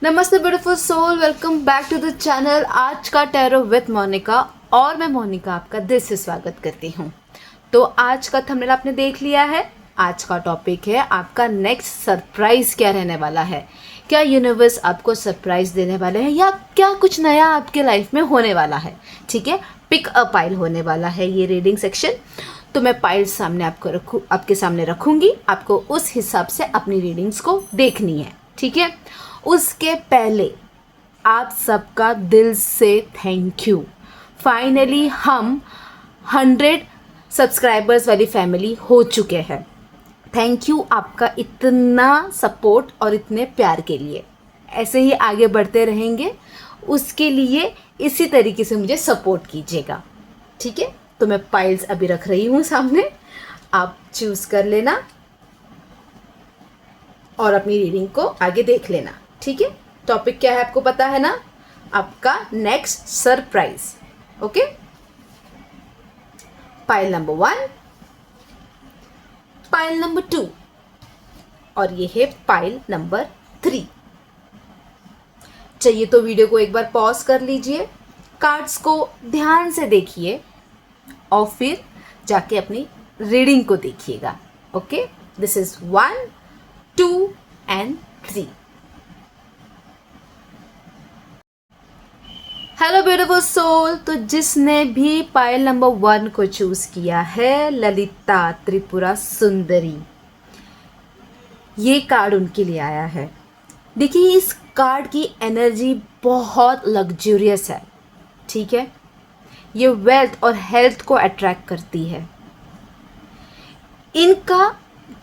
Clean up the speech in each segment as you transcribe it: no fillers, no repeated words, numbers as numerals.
नमस्ते beautiful soul, welcome back to the channel. आज का टैरो विद मोनिका और मैं मोनिका आपका दिल से स्वागत करती हूँ। तो आज का थंबनेल आपने देख लिया है। आज का टॉपिक है आपका नेक्स्ट सरप्राइज क्या रहने वाला है। क्या यूनिवर्स आपको सरप्राइज देने वाले हैं या क्या कुछ नया आपके लाइफ में होने वाला है। ठीक है, पिक अ पाइल होने वाला है ये रीडिंग सेक्शन। तो मैं पाइल सामने आपके सामने रखूँगी। आपको उस हिसाब से अपनी रीडिंग्स को देखनी है। ठीक है, उसके पहले आप सबका दिल से थैंक यू। फाइनली हम 100 सब्सक्राइबर्स वाली फैमिली हो चुके हैं। थैंक यू आपका इतना सपोर्ट और इतने प्यार के लिए। ऐसे ही आगे बढ़ते रहेंगे, उसके लिए इसी तरीके से मुझे सपोर्ट कीजिएगा। ठीक है, तो मैं पाइल्स अभी रख रही हूँ सामने, आप चूज़ कर लेना और अपनी रीडिंग को आगे देख लेना। ठीक है, टॉपिक क्या है आपको पता है ना, आपका next surprise. Okay, pile number 1, pile number 2 और ये है पाइल नंबर 3। चाहिए तो वीडियो को एक बार पॉज कर लीजिए, कार्ड्स को ध्यान से देखिए और फिर जाके अपनी रीडिंग को देखिएगा। Okay, this is 1, 2 and 3। Hello beautiful soul, तो जिसने भी पाइल नंबर 1 को चूज किया है, ललिता त्रिपुरा सुंदरी, ये कार्ड उनके लिए आया है। देखिए, इस कार्ड की एनर्जी बहुत लग्जूरियस है। ठीक है, ये वेल्थ और हेल्थ को अट्रैक्ट करती है। इनका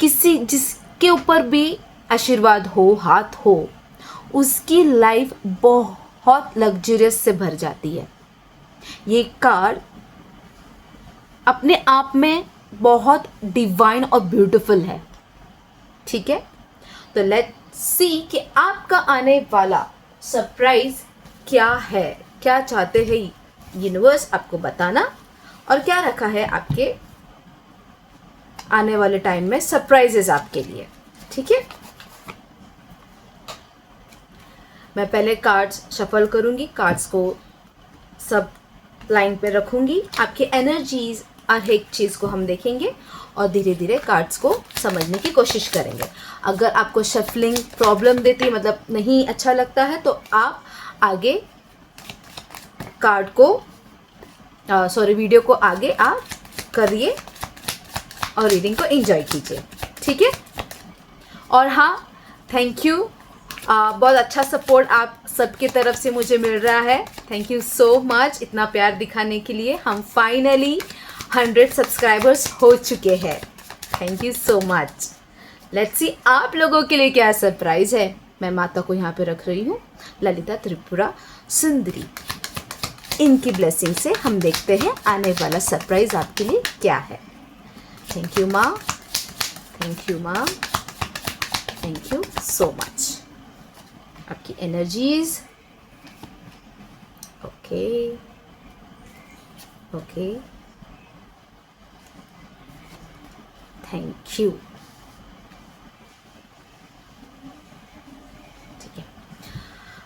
किसी जिसके ऊपर भी आशीर्वाद हो, हाथ हो, उसकी लाइफ बहुत लग्जरियस से भर जाती है। ये कार्ड अपने आप में बहुत डिवाइन और ब्यूटीफुल है। ठीक है, तो लेट्स सी कि आपका आने वाला सरप्राइज क्या है, क्या चाहते हैं यूनिवर्स आपको बताना और क्या रखा है आपके आने वाले टाइम में सरप्राइजेस आपके लिए। ठीक है, मैं पहले कार्ड्स शफल करूंगी, कार्ड्स को सब लाइन पे रखूंगी। आपकी एनर्जीज हर एक चीज़ को हम देखेंगे और धीरे धीरे कार्ड्स को समझने की कोशिश करेंगे। अगर आपको शफलिंग प्रॉब्लम देती है, मतलब नहीं अच्छा लगता है, तो आप आगे कार्ड को वीडियो को आगे आप करिए और रीडिंग को एंजॉय कीजिए। ठीक है, और हाँ, थैंक यू, बहुत अच्छा सपोर्ट आप सबकी तरफ से मुझे मिल रहा है। थैंक यू सो मच इतना प्यार दिखाने के लिए। हम फाइनली 100 सब्सक्राइबर्स हो चुके हैं। Thank you so much. Let's see आप लोगों के लिए क्या सरप्राइज है। मैं माता को यहाँ पे रख रही हूँ, ललिता त्रिपुरा सुंदरी। इनकी ब्लेसिंग से हम देखते हैं आने वाला सरप्राइज आपके लिए क्या है। थैंक यू माँ, थैंक यू माँ, थैंक यू सो मच। आपकी energies, okay okay, thank you. ठीक है,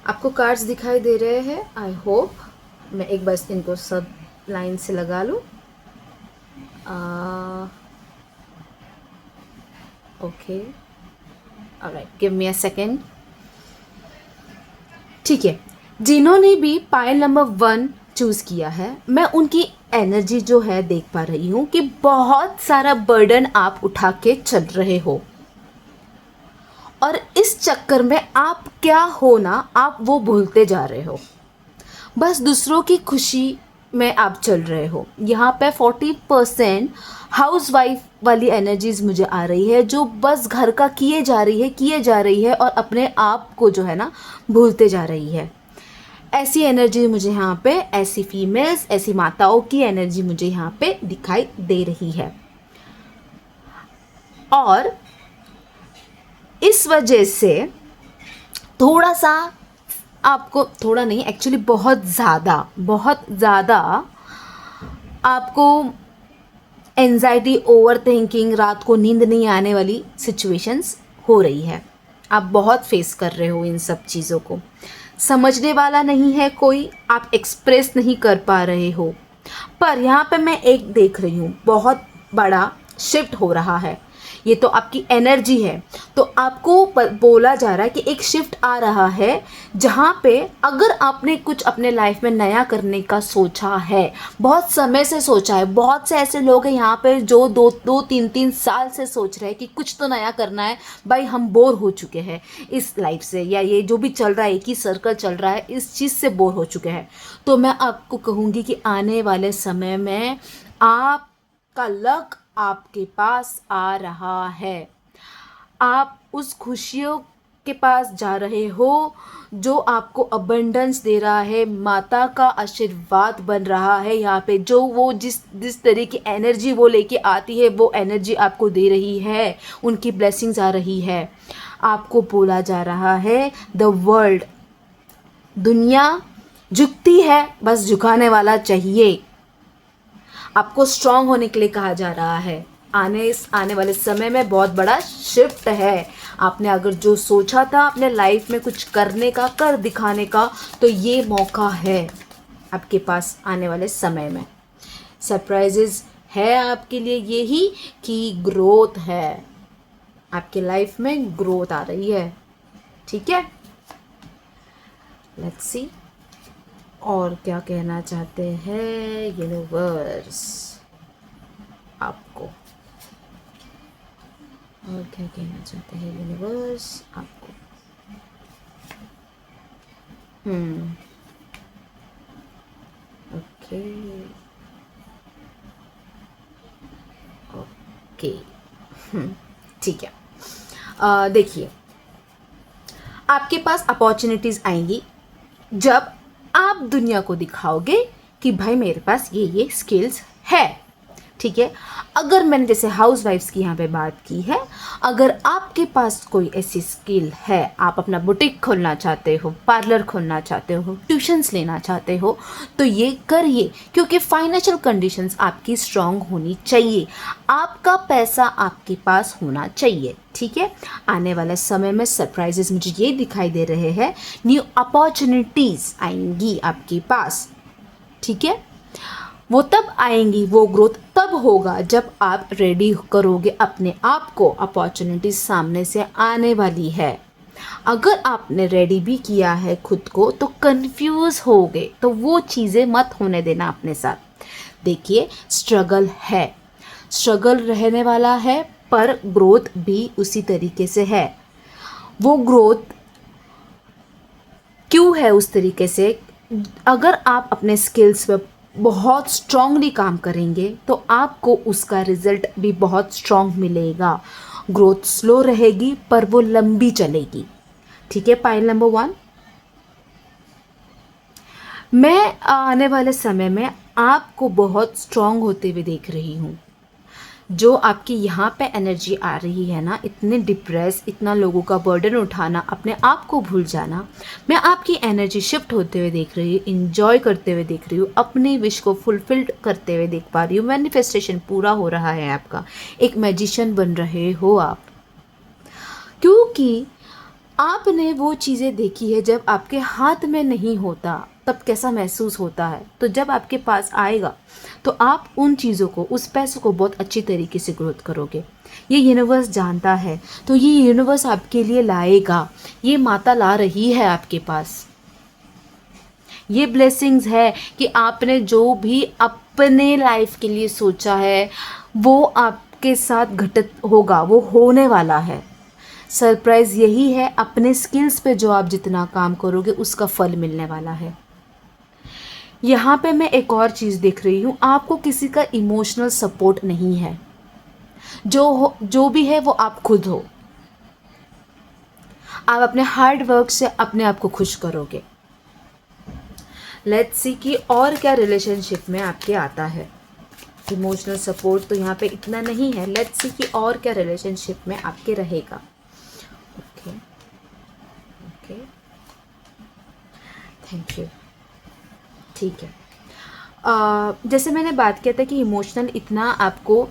आपको कार्ड्स दिखाई दे रहे हैं, आई होप। मैं एक बार इनको सब लाइन से लगा लूँ। Okay, alright, give me a second. ठीक है, जिन्होंने भी पाइल नंबर 1 चूज़ किया है, मैं उनकी एनर्जी जो है देख पा रही हूँ कि बहुत सारा बर्डन आप उठा के चल रहे हो और इस चक्कर में आप क्या हो ना, आप वो भूलते जा रहे हो। बस दूसरों की खुशी में आप चल रहे हो। यहाँ पे 40% हाउस वाइफ वाली एनर्जीज मुझे आ रही है, जो बस घर का किए जा रही है और अपने आप को जो है ना भूलते जा रही है। ऐसी एनर्जी मुझे यहाँ पे, ऐसी फीमेल्स, ऐसी माताओं की एनर्जी मुझे यहाँ पे दिखाई दे रही है। और इस वजह से थोड़ा सा आपको, थोड़ा नहीं एक्चुअली बहुत ज़्यादा आपको एंजाइटी, ओवर थिंकिंग, रात को नींद नहीं आने वाली सिचुएशंस हो रही है। आप बहुत फेस कर रहे हो इन सब चीज़ों को, समझने वाला नहीं है कोई, आप एक्सप्रेस नहीं कर पा रहे हो। पर यहाँ पे मैं एक देख रही हूँ, बहुत बड़ा शिफ्ट हो रहा है। ये तो आपकी एनर्जी है, तो आपको बोला जा रहा है कि एक शिफ्ट आ रहा है, जहाँ पे अगर आपने कुछ अपने लाइफ में नया करने का सोचा है, बहुत समय से सोचा है, बहुत से ऐसे लोग हैं यहाँ पे जो दो दो तीन तीन साल से सोच रहे हैं कि कुछ तो नया करना है, भाई हम बोर हो चुके हैं इस लाइफ से, या ये जो भी चल रहा है एक ही सर्कल चल रहा है, इस चीज़ से बोर हो चुके हैं। तो मैं आपको कहूँगी कि आने वाले समय में आपका लक आपके पास आ रहा है। आप उस खुशियों के पास जा रहे हो जो आपको अबंडेंस दे रहा है, माता का आशीर्वाद बन रहा है यहाँ पे, जो वो जिस तरह की एनर्जी वो लेके आती है वो एनर्जी आपको दे रही है, उनकी ब्लेसिंग्स आ रही है। आपको बोला जा रहा है द वर्ल्ड, दुनिया झुकती है, बस झुकाने वाला चाहिए। आपको स्ट्रांग होने के लिए कहा जा रहा है। आने वाले समय में बहुत बड़ा शिफ्ट है। आपने अगर जो सोचा था अपने लाइफ में कुछ करने का, कर दिखाने का, तो ये मौका है आपके पास आने वाले समय में। सरप्राइजेस है आपके लिए यही कि ग्रोथ है, आपके लाइफ में ग्रोथ आ रही है। ठीक है, लेट्स सी और क्या कहना चाहते हैं यूनिवर्स आपको, और क्या कहना चाहते हैं यूनिवर्स आपको। ओके ओके, ठीक है। देखिए, आपके पास अपॉर्चुनिटीज़ आएंगी जब आप दुनिया को दिखाओगे कि भाई मेरे पास ये स्किल्स है। ठीक है, अगर मैंने जैसे हाउस वाइफ्स की यहाँ पे बात की है, अगर आपके पास कोई ऐसी स्किल है, आप अपना बुटीक खोलना चाहते हो, पार्लर खोलना चाहते हो, ट्यूशन्स लेना चाहते हो, तो ये करिए, क्योंकि फाइनेंशियल कंडीशंस आपकी स्ट्रांग होनी चाहिए, आपका पैसा आपके पास होना चाहिए। ठीक है, आने वाले समय में सरप्राइजेस मुझे ये दिखाई दे रहे हैं, न्यू अपॉर्चुनिटीज़ आएंगी आपके पास। ठीक है, वो तब आएंगी, वो ग्रोथ तब होगा जब आप रेडी करोगे अपने आप को। अपॉर्चुनिटी सामने से आने वाली है, अगर आपने रेडी भी किया है खुद को तो कंफ्यूज हो गए, तो वो चीज़ें मत होने देना अपने साथ। देखिए, स्ट्रगल है, स्ट्रगल रहने वाला है, पर ग्रोथ भी उसी तरीके से है। वो ग्रोथ क्यों है उस तरीके से? अगर आप अपने स्किल्स पे बहुत स्ट्रांगली काम करेंगे तो आपको उसका रिजल्ट भी बहुत स्ट्रांग मिलेगा। ग्रोथ स्लो रहेगी पर वो लंबी चलेगी। ठीक है, पॉइंट नंबर 1, मैं आने वाले समय में आपको बहुत स्ट्रांग होते हुए देख रही हूँ। जो आपकी यहाँ पे एनर्जी आ रही है ना, इतने डिप्रेस, इतना लोगों का बर्डन उठाना, अपने आप को भूल जाना, मैं आपकी एनर्जी शिफ्ट होते हुए देख रही हूँ, इंजॉय करते हुए देख रही हूँ, अपनी विश को फुलफिल्ड करते हुए देख पा रही हूँ। मैनिफेस्टेशन पूरा हो रहा है आपका, एक मैजिशियन बन रहे हो आप, क्योंकि आपने वो चीज़ें देखी है जब आपके हाथ में नहीं होता तब कैसा महसूस होता है, तो जब आपके पास आएगा तो आप उन चीज़ों को, उस पैसों को बहुत अच्छी तरीके से ग्रोथ करोगे। ये यूनिवर्स जानता है, तो ये यूनिवर्स आपके लिए लाएगा, ये माता ला रही है आपके पास। ये ब्लेसिंग्स है कि आपने जो भी अपने लाइफ के लिए सोचा है वो आपके साथ घटित होगा, वो होने वाला है। सरप्राइज़ यही है, अपने स्किल्स पे जो आप जितना काम करोगे उसका फल मिलने वाला है। यहाँ पे मैं एक और चीज़ देख रही हूँ, आपको किसी का इमोशनल सपोर्ट नहीं है, जो भी है वो आप खुद हो। आप अपने हार्ड वर्क से अपने आप को खुश करोगे। लेट्स सी कि और क्या रिलेशनशिप में आपके आता है। इमोशनल सपोर्ट तो यहाँ पे इतना नहीं है, लेट्स सी कि और क्या रिलेशनशिप में आपके रहेगा। Okay okay, thank you. ठीक है, जैसे मैंने बात किया था कि इमोशनल इतना आपको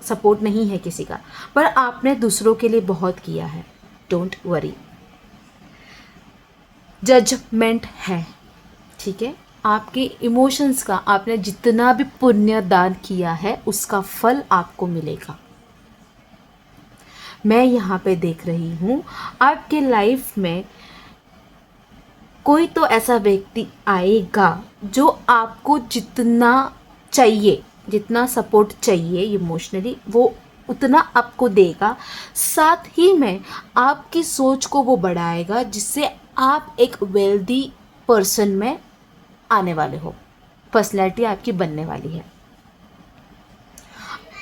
सपोर्ट नहीं है किसी का, पर आपने दूसरों के लिए बहुत किया है। Don't worry. जजमेंट है, ठीक है। आपके इमोशंस का आपने जितना भी पुण्य दान किया है उसका फल आपको मिलेगा। मैं यहाँ पे देख रही हूँ आपके लाइफ में कोई तो ऐसा व्यक्ति आएगा जो आपको जितना चाहिए, जितना सपोर्ट चाहिए इमोशनली, वो उतना आपको देगा। साथ ही में आपकी सोच को वो बढ़ाएगा जिससे आप एक वेल्दी पर्सन में आने वाले हो, पर्सनैलिटी आपकी बनने वाली है।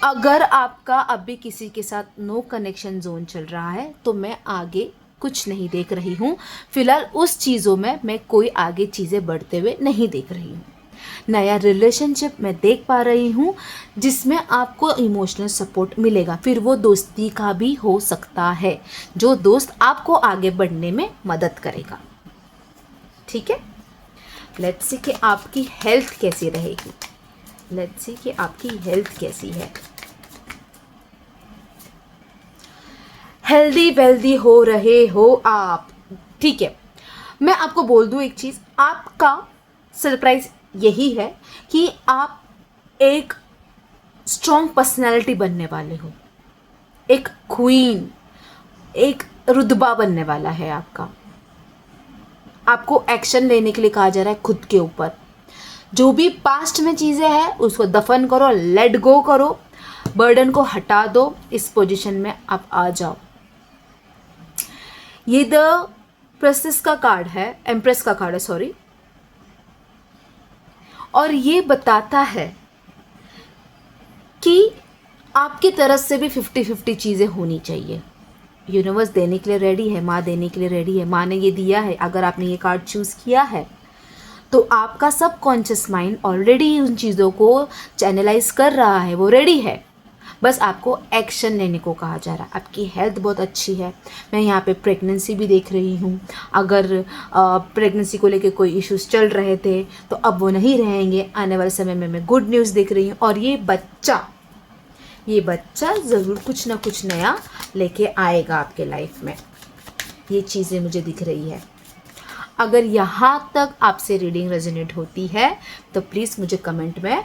अगर आपका अभी किसी के साथ नो कनेक्शन जोन चल रहा है तो मैं आगे कुछ नहीं देख रही हूँ। फिलहाल उस चीज़ों में मैं कोई आगे चीज़ें बढ़ते हुए नहीं देख रही हूँ। नया रिलेशनशिप मैं देख पा रही हूँ जिसमें आपको इमोशनल सपोर्ट मिलेगा। फिर वो दोस्ती का भी हो सकता है, जो दोस्त आपको आगे बढ़ने में मदद करेगा, ठीक है। लेट्स सी कि आपकी हेल्थ कैसी रहेगी। लेट्स सी कि आपकी हेल्थ कैसी है। हेल्दी वेल्दी हो रहे हो आप, ठीक है। मैं आपको बोल दूं एक चीज़, आपका सरप्राइज यही है कि आप एक स्ट्रॉन्ग पर्सनैलिटी बनने वाले हो, एक क्वीन, एक रुतबा बनने वाला है आपका। आपको एक्शन लेने के लिए कहा जा रहा है खुद के ऊपर। जो भी पास्ट में चीज़ें हैं उसको दफन करो, लेट गो करो, बर्डन को हटा दो, इस पोजीशन में आप आ जाओ। ये द प्रेस्टिस का कार्ड है, एम्प्रेस का कार्ड है, सॉरी। और ये बताता है कि आपकी तरफ से भी 50-50 चीज़ें होनी चाहिए। यूनिवर्स देने के लिए रेडी है, माँ देने के लिए रेडी है, माँ ने ये दिया है। अगर आपने ये कार्ड चूज़ किया है तो आपका सबकॉन्शियस माइंड ऑलरेडी उन चीज़ों को चैनलाइज कर रहा है, वो रेडी है। बस आपको एक्शन लेने को कहा जा रहा है। आपकी हेल्थ बहुत अच्छी है। मैं यहाँ पे प्रेगनेंसी भी देख रही हूँ। अगर प्रेगनेंसी को लेके कोई इश्यूज चल रहे थे तो अब वो नहीं रहेंगे। आने वाले समय में मैं गुड न्यूज़ देख रही हूँ। और ये बच्चा ज़रूर कुछ ना कुछ नया लेके आएगा आपके लाइफ में। ये चीज़ें मुझे दिख रही है। अगर यहाँ तक आपसे रीडिंग रेजोनेट होती है तो प्लीज़ मुझे कमेंट में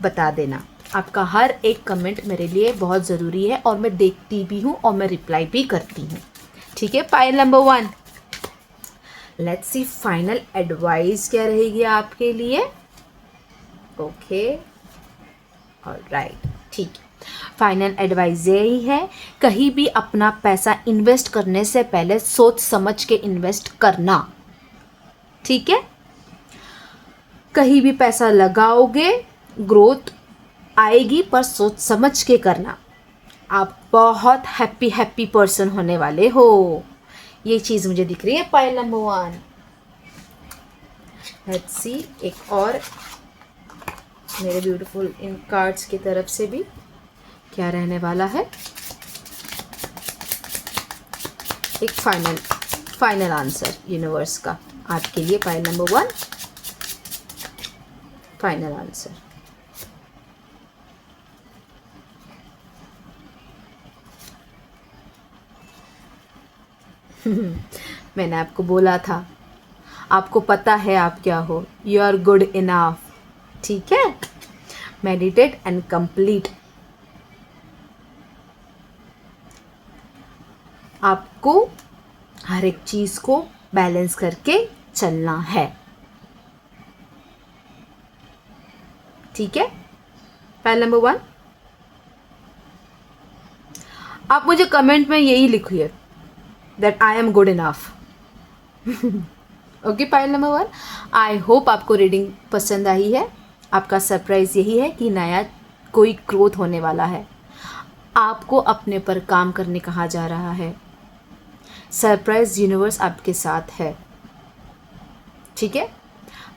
बता देना। आपका हर एक कमेंट मेरे लिए बहुत ज़रूरी है और मैं देखती भी हूँ और मैं रिप्लाई भी करती हूँ, ठीक है। Pile number 1, let's see final advice क्या रहेगी आपके लिए। ओके, ऑलराइट, ठीक है। फाइनल एडवाइस यही है, कहीं भी अपना पैसा इन्वेस्ट करने से पहले सोच समझ के इन्वेस्ट करना, ठीक है। कहीं भी पैसा लगाओगे ग्रोथ आएगी, पर सोच समझ के करना। आप बहुत हैप्पी पर्सन होने वाले हो, ये चीज़ मुझे दिख रही है। पाइल नंबर 1, लेट्स सी एक और मेरे ब्यूटीफुल इन कार्ड्स की तरफ से भी क्या रहने वाला है। एक फाइनल आंसर यूनिवर्स का आपके लिए। Pile number 1, final answer. मैंने आपको बोला था, आपको पता है आप क्या हो। यू आर गुड इनफ, ठीक है। Meditate and complete. आपको हर एक चीज को बैलेंस करके चलना है, ठीक है। पहला नंबर 1, आप मुझे कमेंट में यही लिखिए that I am good enough. Okay, pile number 1, I hope आपको रीडिंग पसंद आई है। आपका सरप्राइज यही है कि नया कोई ग्रोथ होने वाला है। आपको अपने पर काम करने कहा जा रहा है। सरप्राइज यूनिवर्स आपके साथ है, ठीक है।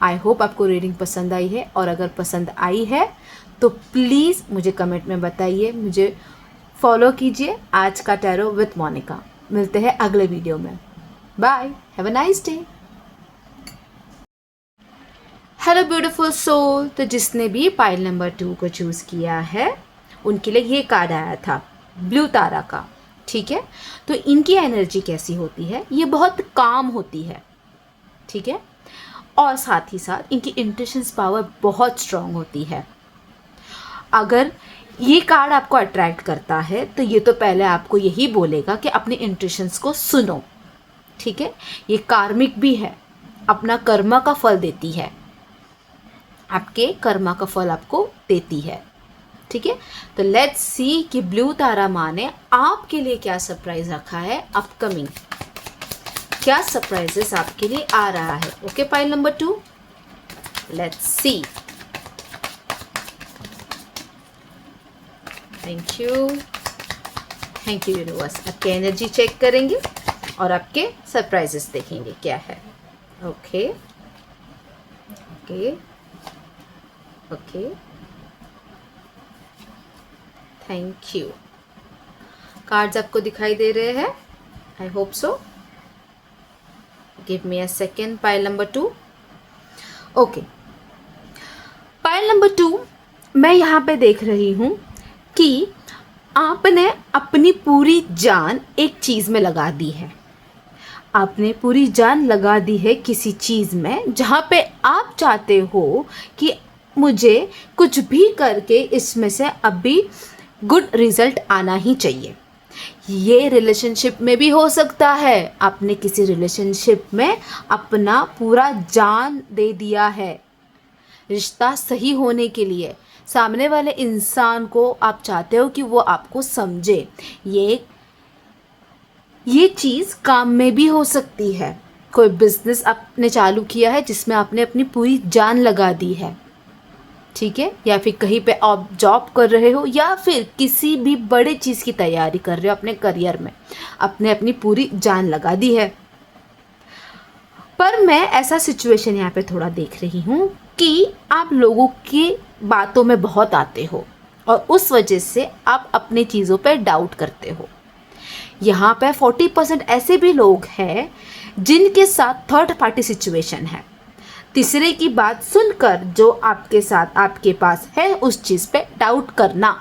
आई होप आपको रीडिंग पसंद आई है, और अगर पसंद आई है तो प्लीज़ मुझे कमेंट में बताइए। मुझे फॉलो कीजिए आज का टैरो विथ मोनिका। मिलते हैं अगले वीडियो में। Bye, have a nice day. Hello beautiful soul. तो जिसने भी पाइल नंबर 2 को चूज़ किया है उनके लिए ये कार्ड आया था ब्लू तारा का। ठीक है। तो इनकी एनर्जी कैसी होती है, ये बहुत काम होती है, ठीक है। और साथ ही साथ इनकी इंट्यूशंस पावर बहुत स्ट्रांग होती है। अगर ये कार्ड आपको अट्रैक्ट करता है तो ये तो पहले आपको यही बोलेगा कि अपने इंट्यूशंस को सुनो, ठीक है। ये कार्मिक भी है, अपना कर्मा का फल देती है, आपके कर्मा का फल आपको देती है, ठीक है। तो लेट्स सी कि ब्लू तारा माँ ने आपके लिए क्या सरप्राइज रखा है अपकमिंग, क्या सरप्राइजेस आपके लिए आ रहा है। Okay, pile number 2, let's see. Thank you, thank you universe. आपके एनर्जी चेक करेंगे और आपके सरप्राइजेस देखेंगे क्या है। Okay okay okay, thank you. Cards आपको दिखाई दे रहे हैं, I hope so. Give me a second. Pile number 2। Okay, pile number 2 मैं यहाँ पे देख रही हूँ कि आपने अपनी पूरी जान एक चीज़ में लगा दी है। आपने पूरी जान लगा दी है किसी चीज़ में जहाँ पे आप चाहते हो कि मुझे कुछ भी करके इसमें से अभी गुड रिजल्ट आना ही चाहिए। ये रिलेशनशिप में भी हो सकता है, आपने किसी रिलेशनशिप में अपना पूरा जान दे दिया है रिश्ता सही होने के लिए। सामने वाले इंसान को आप चाहते हो कि वो आपको समझे। ये चीज़ काम में भी हो सकती है। कोई बिजनेस आपने चालू किया है जिसमें आपने अपनी पूरी जान लगा दी है, ठीक है। या फिर कहीं पे आप जॉब कर रहे हो या फिर किसी भी बड़े चीज़ की तैयारी कर रहे हो अपने करियर में, आपने अपनी पूरी जान लगा दी है। पर मैं ऐसा सिचुएशन यहाँ पे थोड़ा देख रही हूँ कि आप लोगों की बातों में बहुत आते हो और उस वजह से आप अपनी चीज़ों पे डाउट करते हो। यहाँ पे 40% ऐसे भी लोग हैं जिनके साथ थर्ड पार्टी सिचुएशन है। तीसरे की बात सुनकर जो आपके साथ आपके पास है उस चीज़ पे डाउट करना,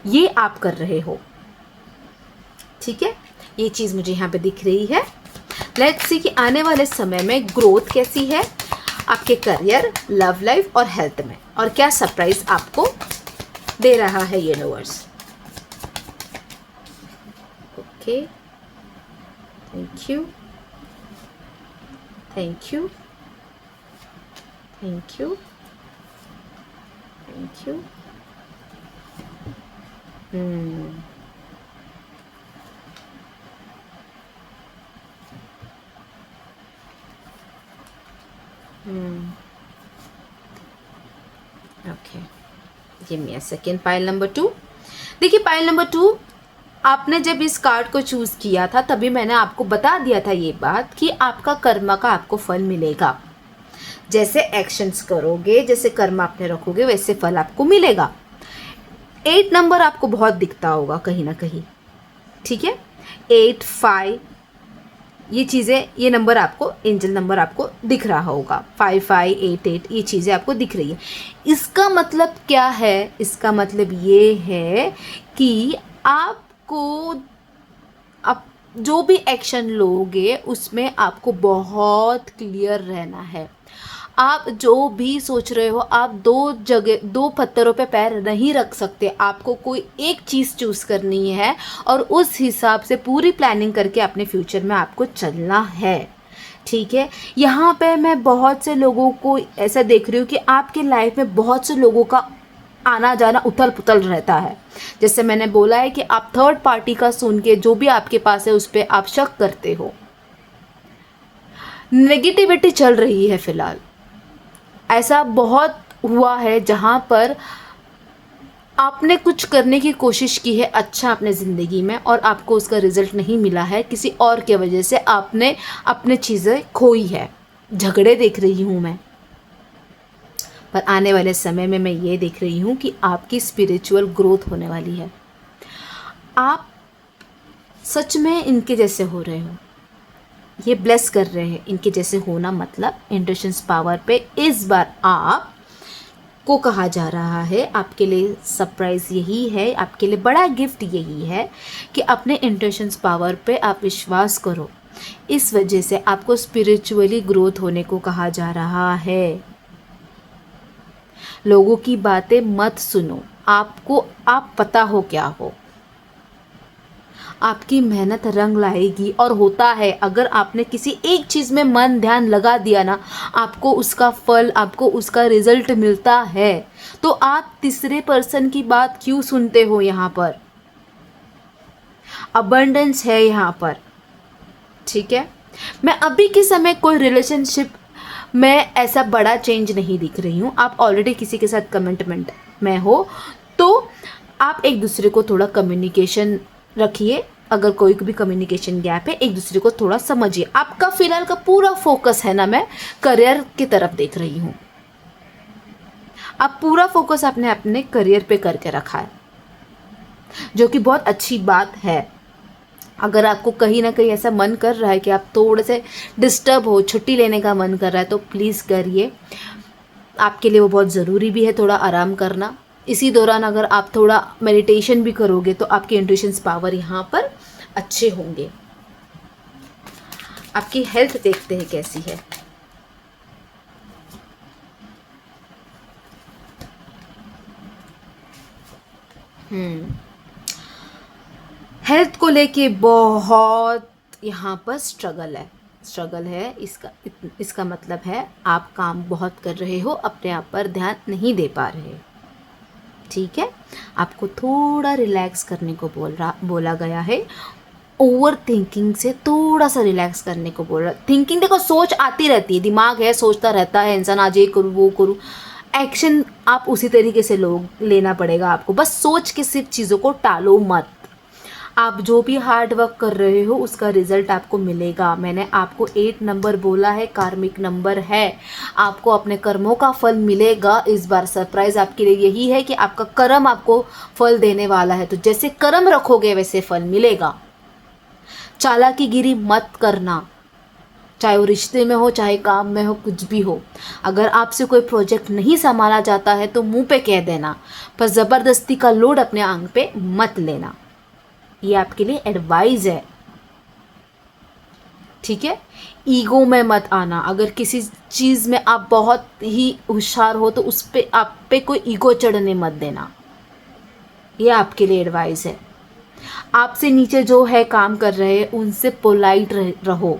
ये आप कर रहे हो, ठीक है। ये चीज़ मुझे यहाँ पे दिख रही है। लेट्स सी कि आने वाले समय में ग्रोथ कैसी है आपके करियर, लव लाइफ और हेल्थ में, और क्या सरप्राइज आपको दे रहा है universe. Okay, thank you, thank you, thank you, thank you. Okay, give me a second. Pile number 2। देखिए, पाइल नंबर 2, आपने जब इस कार्ड को चूज़ किया था तभी मैंने आपको बता दिया था ये बात कि आपका कर्मा का आपको फल मिलेगा। जैसे एक्शंस करोगे, जैसे कर्म आपने रखोगे, वैसे फल आपको मिलेगा। 8 नंबर आपको बहुत दिखता होगा कहीं ना कहीं, ठीक है। 8, 5 ये चीज़ें, ये नंबर आपको, एंजल नंबर आपको दिख रहा होगा। 5, 5, 8, 8 ये चीज़ें आपको दिख रही है। इसका मतलब क्या है? इसका मतलब ये है कि आपको आप जो भी एक्शन लोगे उसमें आपको बहुत क्लियर रहना है। आप जो भी सोच रहे हो, आप दो पत्थरों पे पैर नहीं रख सकते। आपको कोई एक चीज़ चूज़ करनी है और उस हिसाब से पूरी प्लानिंग करके अपने फ्यूचर में आपको चलना है, ठीक है। यहाँ पे मैं बहुत से लोगों को ऐसा देख रही हूँ कि आपके लाइफ में बहुत से लोगों का आना जाना उथल पुथल रहता है। जैसे मैंने बोला है कि आप थर्ड पार्टी का सुन के जो भी आपके पास है उस पर आप शक करते हो। नेगेटिविटी चल रही है फिलहाल। ऐसा बहुत हुआ है जहाँ पर आपने कुछ करने की कोशिश की है अच्छा अपने ज़िंदगी में और आपको उसका रिज़ल्ट नहीं मिला है। किसी और के वजह से आपने अपने चीज़ें खोई है। झगड़े देख रही हूँ मैं। पर आने वाले समय में मैं ये देख रही हूँ कि आपकी स्पिरिचुअल ग्रोथ होने वाली है। आप सच में इनके जैसे हो रहे हो, ये ब्लेस कर रहे हैं। इनके जैसे होना मतलब इंट्यूशंस पावर पे इस बार आप को कहा जा रहा है। आपके लिए सरप्राइज़ यही है, आपके लिए बड़ा गिफ्ट यही है कि अपने इंट्यूशंस पावर पे आप विश्वास करो। इस वजह से आपको स्पिरिचुअली ग्रोथ होने को कहा जा रहा है। लोगों की बातें मत सुनो, आपको आप पता हो क्या हो। आपकी मेहनत रंग लाएगी, और होता है अगर आपने किसी एक चीज़ में मन ध्यान लगा दिया ना, आपको उसका फल, आपको उसका रिजल्ट मिलता है। तो आप तीसरे पर्सन की बात क्यों सुनते हो? यहाँ पर अबंडेंस है यहाँ पर, ठीक है। मैं अभी के समय कोई रिलेशनशिप में ऐसा बड़ा चेंज नहीं दिख रही हूँ। आप ऑलरेडी किसी के साथ कमिटमेंट में हो तो आप एक दूसरे को थोड़ा कम्युनिकेशन रखिए। अगर कोई भी कम्युनिकेशन गैप है, एक दूसरे को थोड़ा समझिए। आपका फिलहाल का पूरा फोकस है ना, मैं करियर की तरफ देख रही हूँ। आप पूरा फोकस आपने अपने करियर पे करके रखा है, जो कि बहुत अच्छी बात है। अगर आपको कहीं ना कहीं ऐसा मन कर रहा है कि आप थोड़े से डिस्टर्ब हो, छुट्टी लेने का मन कर रहा है, तो प्लीज़ करिए। आपके लिए वो बहुत ज़रूरी भी है थोड़ा आराम करना। इसी दौरान अगर आप थोड़ा मेडिटेशन भी करोगे तो आपके इंट्यूशंस पावर यहाँ पर अच्छे होंगे। आपकी हेल्थ देखते हैं कैसी है। हेल्थ को लेके बहुत यहाँ पर स्ट्रगल है। इसका मतलब है आप काम बहुत कर रहे हो, अपने आप पर ध्यान नहीं दे पा रहे, ठीक है। आपको थोड़ा रिलैक्स करने को बोला गया है। ओवर थिंकिंग से थोड़ा सा रिलैक्स करने को बोल रहा। थिंकिंग देखो, सोच आती रहती है, दिमाग है, सोचता रहता है इंसान, आज ये करूँ वो करूँ। एक्शन आप उसी तरीके से लेना पड़ेगा आपको। बस सोच के सिर्फ चीज़ों को टालो मत। आप जो भी हार्ड वर्क कर रहे हो उसका रिजल्ट आपको मिलेगा। मैंने आपको 8 नंबर बोला है, कार्मिक नंबर है। आपको अपने कर्मों का फल मिलेगा। इस बार सरप्राइज आपके लिए यही है कि आपका कर्म आपको फल देने वाला है। तो जैसे कर्म रखोगे वैसे फल मिलेगा। चालाकीगिरी मत करना, चाहे वो रिश्ते में हो, चाहे काम में हो, कुछ भी हो। अगर आपसे कोई प्रोजेक्ट नहीं संभाला जाता है तो मुंह पे कह देना, पर ज़बरदस्ती का लोड अपने आंग पे मत लेना। ये आपके लिए एडवाइस है, ठीक है। ईगो में मत आना। अगर किसी चीज़ में आप बहुत ही होशियार हो तो उस पे आप पे कोई ईगो चढ़ने मत देना। ये आपके लिए एडवाइस है। आपसे नीचे जो है काम कर रहे हैं उनसे पोलाइट रहो,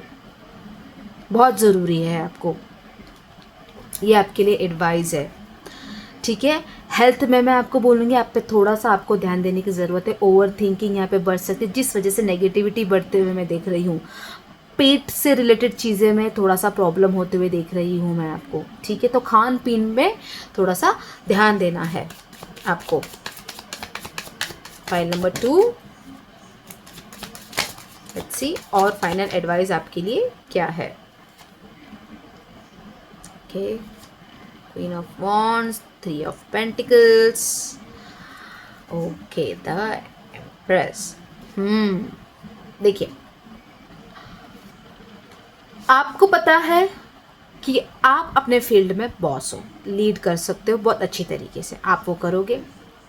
बहुत ज़रूरी है आपको। ये आपके लिए एडवाइस है, ठीक है। हेल्थ में मैं आपको बोलूँगी, आप पे थोड़ा सा आपको ध्यान देने की ज़रूरत है। ओवर थिंकिंग यहाँ पे बढ़ सकती है, जिस वजह से नेगेटिविटी बढ़ते हुए मैं देख रही हूँ। पेट से रिलेटेड चीज़ें में थोड़ा सा प्रॉब्लम होते हुए देख रही हूँ मैं आपको, ठीक है। तो खान पीन में थोड़ा सा ध्यान देना है आपको। फाइल नंबर 2, लेट्स सी और फाइनल एडवाइस आपके लिए क्या है। Okay, queen of wands, 3 of pentacles, okay, the empress. देखिए, आपको पता है कि आप अपने फील्ड में बॉस हो, लीड कर सकते हो बहुत अच्छी तरीके से, आप वो करोगे।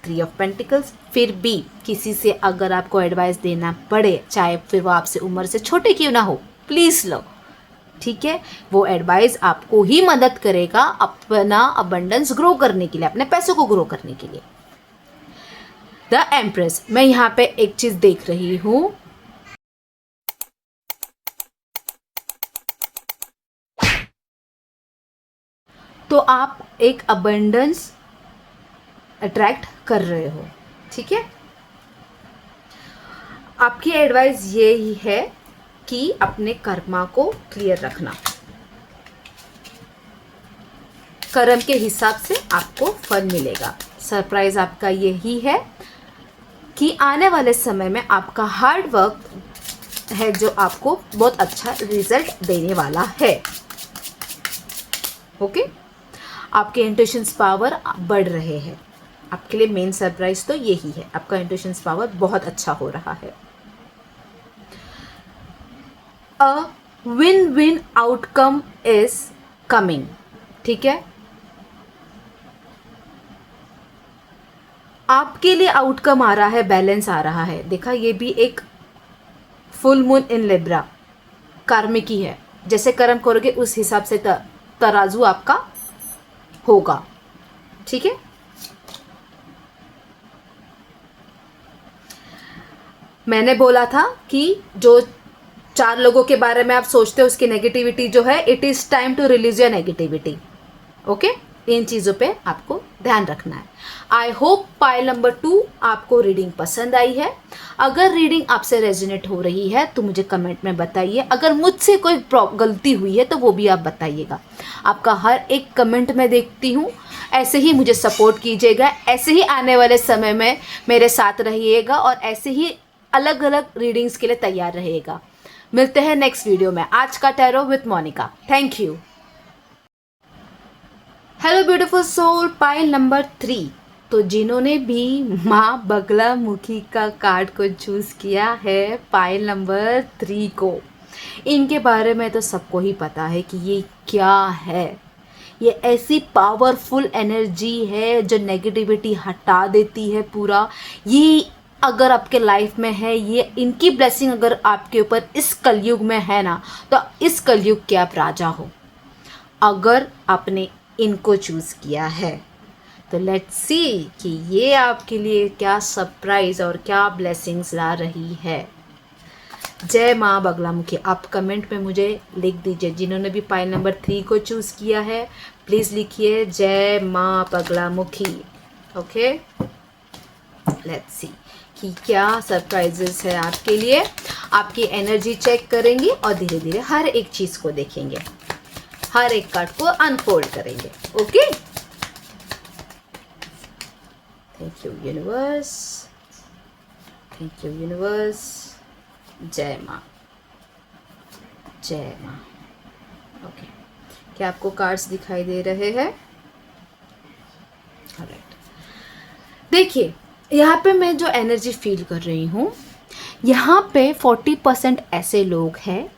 3 ऑफ पेंटिकल्स, फिर भी किसी से अगर आपको एडवाइस देना पड़े, चाहे फिर वो आपसे उम्र से छोटे क्यों ना हो, प्लीज़ लो, ठीक है। वो एडवाइस आपको ही मदद करेगा अपना अबंडेंस ग्रो करने के लिए, अपने पैसों को ग्रो करने के लिए। द एम्प्रेस, मैं यहाँ पे एक चीज़ देख रही हूँ, तो आप एक अबंडेंस अट्रैक्ट कर रहे हो, ठीक है। आपकी एडवाइस ये ही है कि अपने कर्मा को क्लियर रखना। कर्म के हिसाब से आपको फल मिलेगा। सरप्राइज आपका यही है कि आने वाले समय में आपका हार्ड वर्क है जो आपको बहुत अच्छा रिजल्ट देने वाला है, ओके। आपके इंट्यूशंस पावर बढ़ रहे हैं। आपके लिए मेन सरप्राइज तो यही है, आपका इंट्यूशंस पावर बहुत अच्छा हो रहा है। अ win win outcome is coming, ठीक है। आपके लिए आउटकम आ रहा है, बैलेंस आ रहा है। देखा, ये भी एक फुल मून इन लिब्रा कार्मिकी है। जैसे कर्म करोगे उस हिसाब से तराजू आपका होगा। ठीक है, मैंने बोला था कि जो 4 लोगों के बारे में आप सोचते हो उसकी नेगेटिविटी जो है, it is time to release your negativity. Okay, इन चीज़ों पे आपको ध्यान रखना है। आई होप पाइल नंबर 2 आपको रीडिंग पसंद आई है। अगर रीडिंग आपसे रेजोनेट हो रही है तो मुझे कमेंट में बताइए। अगर मुझसे कोई गलती हुई है तो वो भी आप बताइएगा। आपका हर एक कमेंट मैं देखती हूँ। ऐसे ही मुझे सपोर्ट कीजिएगा, ऐसे ही आने वाले समय में मेरे साथ रहिएगा और ऐसे ही अलग अलग रीडिंग्स के लिए तैयार रहिएगा। मिलते हैं नेक्स्ट वीडियो में। आज का tarot with Monica. Thank you. Hello beautiful soul, pile number 3। तो जिन्होंने भी माँ बगलामुखी का कार्ड को चूज किया है पाइल नंबर 3 को, इनके बारे में तो सबको ही पता है कि ये क्या है। ये ऐसी पावरफुल एनर्जी है जो नेगेटिविटी हटा देती है पूरा। ये अगर आपके लाइफ में है, ये इनकी ब्लेसिंग अगर आपके ऊपर इस कलयुग में है ना, तो इस कलयुग के आप राजा हो अगर आपने इनको चूज किया है। तो लेट्स सी कि ये आपके लिए क्या सरप्राइज और क्या ब्लेसिंग्स ला रही है। जय माँ बगलामुखी। आप कमेंट में मुझे लिख दीजिए, जिन्होंने भी पाइल नंबर 3 को चूज किया है प्लीज़ लिखिए जय माँ बगलामुखी। ओके, लेट्स सी कि क्या सरप्राइजेस है आपके लिए। आपकी एनर्जी चेक करेंगे और धीरे धीरे हर एक चीज़ को देखेंगे, हर एक कार्ड को अनफोल्ड करेंगे। Okay, thank you universe, thank you universe. जय माँ, जय माँ। ओके, क्या आपको कार्ड्स दिखाई दे रहे हैं? ऑलराइट, देखिए यहाँ पे मैं जो एनर्जी फील कर रही हूँ, यहाँ पे 40% ऐसे लोग हैं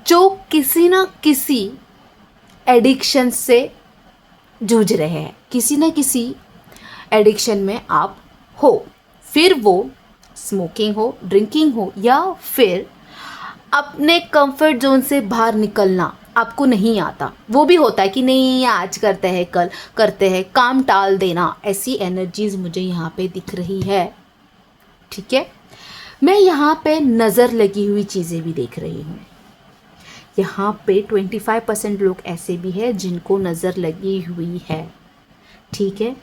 जो किसी ना किसी एडिक्शन से जूझ रहे हैं। किसी ना किसी एडिक्शन में आप हो, फिर वो स्मोकिंग हो, ड्रिंकिंग हो, या फिर अपने कंफर्ट जोन से बाहर निकलना आपको नहीं आता। वो भी होता है कि नहीं आज करते हैं, कल करते हैं, काम टाल देना। ऐसी एनर्जीज मुझे यहाँ पे दिख रही है। ठीक है, मैं यहाँ पे नज़र लगी हुई चीज़ें भी देख रही हूँ। यहाँ पे 25% लोग ऐसे भी हैं जिनको नज़र लगी हुई है। ठीक है,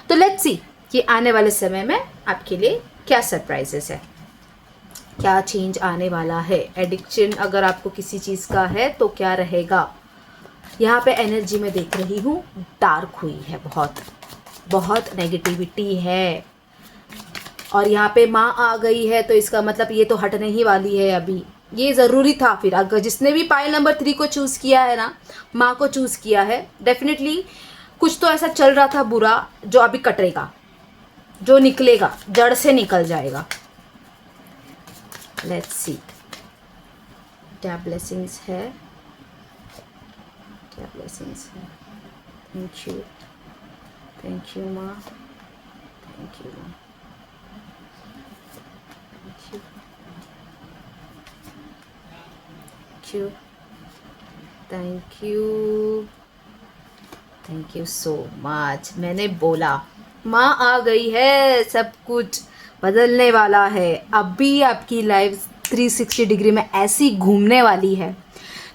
तो लेट्स सी कि आने वाले समय में आपके लिए क्या सरप्राइजेस है, क्या चेंज आने वाला है। एडिक्शन अगर आपको किसी चीज़ का है तो क्या रहेगा। यहाँ पे एनर्जी में देख रही हूँ डार्क हुई है, बहुत बहुत नेगेटिविटी है। और यहाँ पे माँ आ गई है तो इसका मतलब ये तो हटने ही वाली है अभी। ये ज़रूरी था। फिर अगर जिसने भी पाइल नंबर 3 को चूज़ किया है ना, माँ को चूज़ किया है, डेफिनेटली कुछ तो ऐसा चल रहा था बुरा जो अभी कटेगा, जो निकलेगा, जड़ से निकल जाएगा। लेट्स सी क्या ब्लेसिंग्स है, क्या ब्लेसिंग्स है। थैंक यू माँ, थैंक यू माँ, थैंक यू सो मच। मैंने बोला माँ आ गई है, सब कुछ बदलने वाला है। अभी आपकी लाइफ 360 डिग्री में ऐसी घूमने वाली है।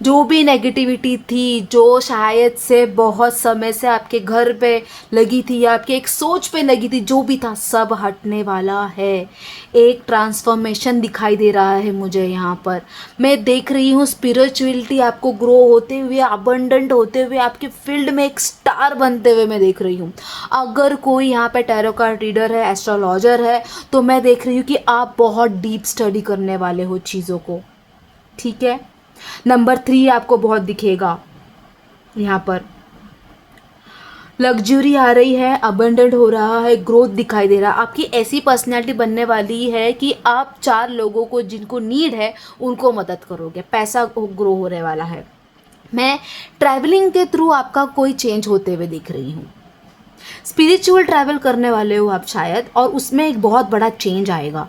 जो भी नेगेटिविटी थी, जो शायद से बहुत समय से आपके घर पे लगी थी या आपके एक सोच पे लगी थी, जो भी था सब हटने वाला है। एक ट्रांसफॉर्मेशन दिखाई दे रहा है मुझे यहाँ पर। मैं देख रही हूँ स्पिरिचुअलिटी आपको ग्रो होते हुए, अबंडेंट होते हुए, आपके फील्ड में एक स्टार बनते हुए मैं देख रही हूँ। अगर कोई यहाँ पे टैरो कार्ड रीडर है, एस्ट्रोलॉजर है, तो मैं देख रही हूँ कि आप बहुत डीप स्टडी करने वाले हो चीज़ों को। ठीक है, नंबर 3 आपको बहुत दिखेगा। यहाँ पर लग्जरी आ रही है, अबंडेंट हो रहा है, ग्रोथ दिखाई दे रहा है। आपकी ऐसी पर्सनैलिटी बनने वाली है कि आप 4 लोगों को जिनको नीड है उनको मदद करोगे। पैसा ग्रो होने वाला है। मैं ट्रैवलिंग के थ्रू आपका कोई चेंज होते हुए दिख रही हूँ। स्पिरिचुअल ट्रैवल करने वाले हो आप शायद, और उसमें एक बहुत बड़ा चेंज आएगा,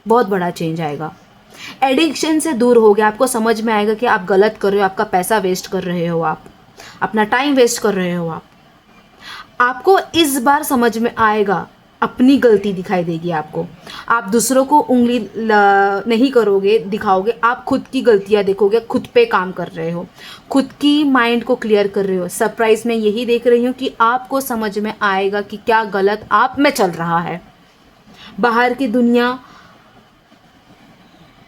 बहुत बड़ा चेंज आएगा। एडिक्शन से दूर हो गया, आपको समझ में आएगा कि आप गलत कर रहे हो, आपका पैसा वेस्ट कर रहे हो, आप अपना टाइम वेस्ट कर रहे हो। आपको इस बार समझ में आएगा, अपनी गलती दिखाई देगी आपको। आप दूसरों को उंगली नहीं करोगे, दिखाओगे, आप खुद की गलतियां देखोगे, खुद पे काम कर रहे हो, खुद की माइंड को क्लियर कर रहे हो। सरप्राइज में यही देख रही हूँ कि आपको समझ में आएगा कि क्या गलत आप में चल रहा है। बाहर की दुनिया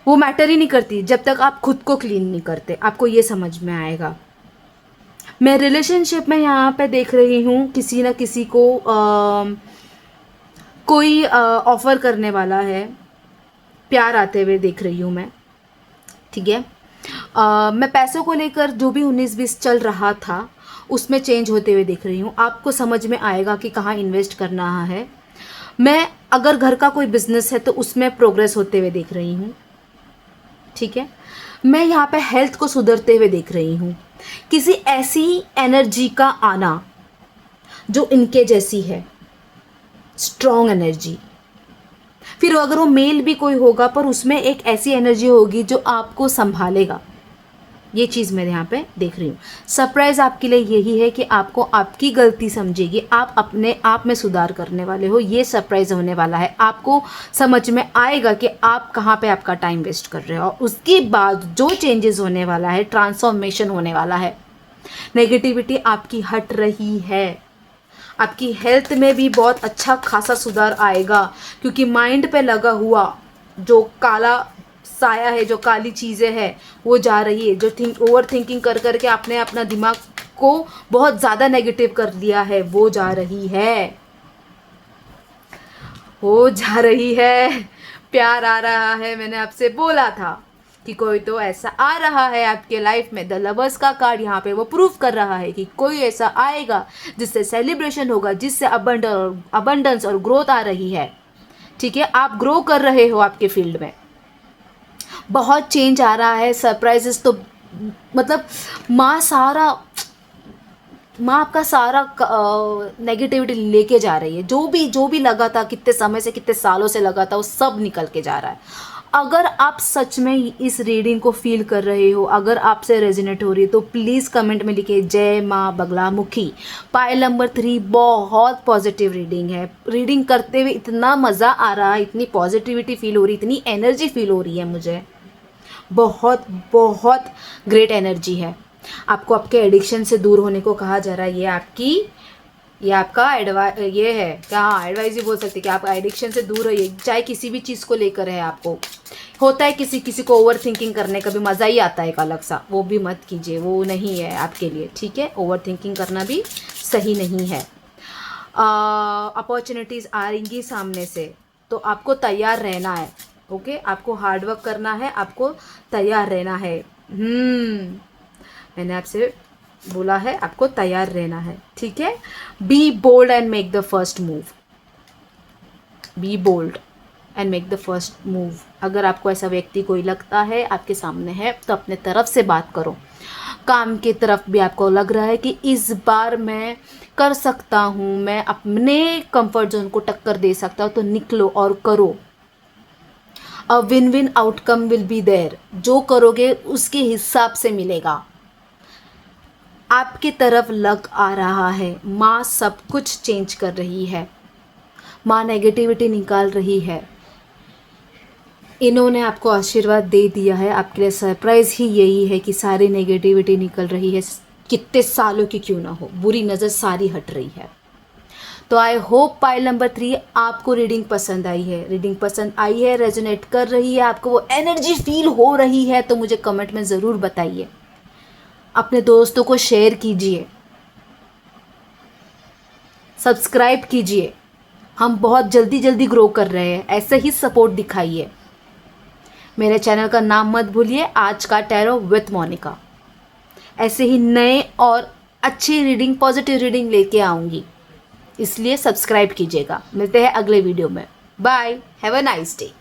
वो मैटर ही नहीं करती जब तक आप खुद को क्लीन नहीं करते, आपको ये समझ में आएगा। मैं रिलेशनशिप में यहाँ पे देख रही हूँ किसी ना किसी को कोई ऑफ़र करने वाला है, प्यार आते हुए देख रही हूँ मैं, ठीक है। मैं पैसों को लेकर जो भी 19-20 चल रहा था उसमें चेंज होते हुए देख रही हूँ। आपको समझ में आएगा कि कहाँ इन्वेस्ट करना है। मैं अगर घर का कोई बिजनेस है तो उसमें प्रोग्रेस होते हुए देख रही हूँ, ठीक है। मैं यहाँ पे हेल्थ को सुधरते हुए देख रही हूँ। किसी ऐसी एनर्जी का आना जो इनके जैसी है, स्ट्रॉन्ग एनर्जी। फिर अगर वो मेल भी कोई होगा पर उसमें एक ऐसी एनर्जी होगी जो आपको संभालेगा। ये चीज़ मैं यहाँ पे देख रही हूँ। सरप्राइज़ आपके लिए यही है कि आपको आपकी गलती समझेगी, आप अपने आप में सुधार करने वाले हो। ये सरप्राइज़ होने वाला है, आपको समझ में आएगा कि आप कहाँ पे आपका टाइम वेस्ट कर रहे हो। और उसके बाद जो चेंजेस होने वाला है, ट्रांसफॉर्मेशन होने वाला है, नेगेटिविटी आपकी हट रही है। आपकी हेल्थ में भी बहुत अच्छा खासा सुधार आएगा, क्योंकि माइंड पे लगा हुआ जो काला साया है, जो काली चीज़ें हैं वो जा रही है। जो ओवर थिंकिंग कर करके आपने अपना दिमाग को बहुत ज़्यादा नेगेटिव कर दिया है, वो जा रही है, वो जा रही है। प्यार आ रहा है। मैंने आपसे बोला था कि कोई तो ऐसा आ रहा है आपके लाइफ में। द लवर्स का कार्ड यहाँ पे वो प्रूफ कर रहा है कि कोई ऐसा आएगा जिससे सेलिब्रेशन होगा, जिससे अबंडेंस और ग्रोथ आ रही है, ठीक है। आप ग्रो कर रहे हो, आपके फील्ड में बहुत चेंज आ रहा है। सरप्राइजेस तो मतलब माँ आपका सारा नेगेटिविटी लेके जा रही है। जो भी लगा था, कितने समय से, कितने सालों से लगा था, वो सब निकल के जा रहा है। अगर आप सच में इस रीडिंग को फील कर रहे हो, अगर आपसे रेजोनेट हो रही है, तो प्लीज़ कमेंट में लिखिए जय माँ बगलामुखी। पाइल नंबर 3 बहुत पॉजिटिव रीडिंग है। रीडिंग करते हुए इतना मज़ा आ रहा है, इतनी पॉजिटिविटी फील हो रही, इतनी एनर्जी फील हो रही है मुझे। बहुत बहुत ग्रेट एनर्जी है। आपको आपके एडिक्शन से दूर होने को कहा जा रहा है। ये आपका ये है क्या, हाँ एडवाइस ही बोल सकते कि आप एडिक्शन से दूर रहिए, चाहे किसी भी चीज़ को लेकर है। आपको होता है किसी को ओवर थिंकिंग करने का भी मज़ा ही आता है एक अलग सा, वो भी मत कीजिए, वो नहीं है आपके लिए, ठीक है। ओवर थिंकिंग करना भी सही नहीं है। अपॉर्चुनिटीज़ आएंगी सामने से, तो आपको तैयार रहना है, ओके। आपको हार्डवर्क करना है, आपको तैयार रहना है। मैंने आपसे बोला है आपको तैयार रहना है, ठीक है। Be bold and make the first move. Be bold and make the first move. अगर आपको ऐसा व्यक्ति कोई लगता है आपके सामने है, तो अपने तरफ से बात करो। काम की तरफ भी आपको लग रहा है कि इस बार मैं कर सकता हूँ, मैं अपने कंफर्ट जोन को टक्कर दे सकता हूँ, तो निकलो और करो। A win win outcome will be there. जो करोगे उसके हिसाब से मिलेगा। आपकी तरफ लग आ रहा है। माँ सब कुछ चेंज कर रही है, माँ नेगेटिविटी निकाल रही है। इन्होंने आपको आशीर्वाद दे दिया है। आपके लिए सरप्राइज़ ही यही है कि सारी नेगेटिविटी निकल रही है, कितने सालों की क्यों ना हो, बुरी नज़र सारी हट रही है। तो आई होप पाइल नंबर 3 आपको रीडिंग पसंद आई है। रीडिंग पसंद आई है, रेजोनेट कर रही है, आपको वो एनर्जी फील हो रही है, तो मुझे कमेंट में ज़रूर बताइए। अपने दोस्तों को शेयर कीजिए, सब्सक्राइब कीजिए। हम बहुत जल्दी ग्रो कर रहे हैं, ऐसे ही सपोर्ट दिखाइए। मेरे चैनल का नाम मत भूलिए, आज का टैरो विथ मोनिका। ऐसे ही नए और अच्छी रीडिंग, पॉजिटिव रीडिंग लेके आऊँगी, इसलिए सब्सक्राइब कीजिएगा। मिलते हैं अगले वीडियो में। Bye, have a nice day.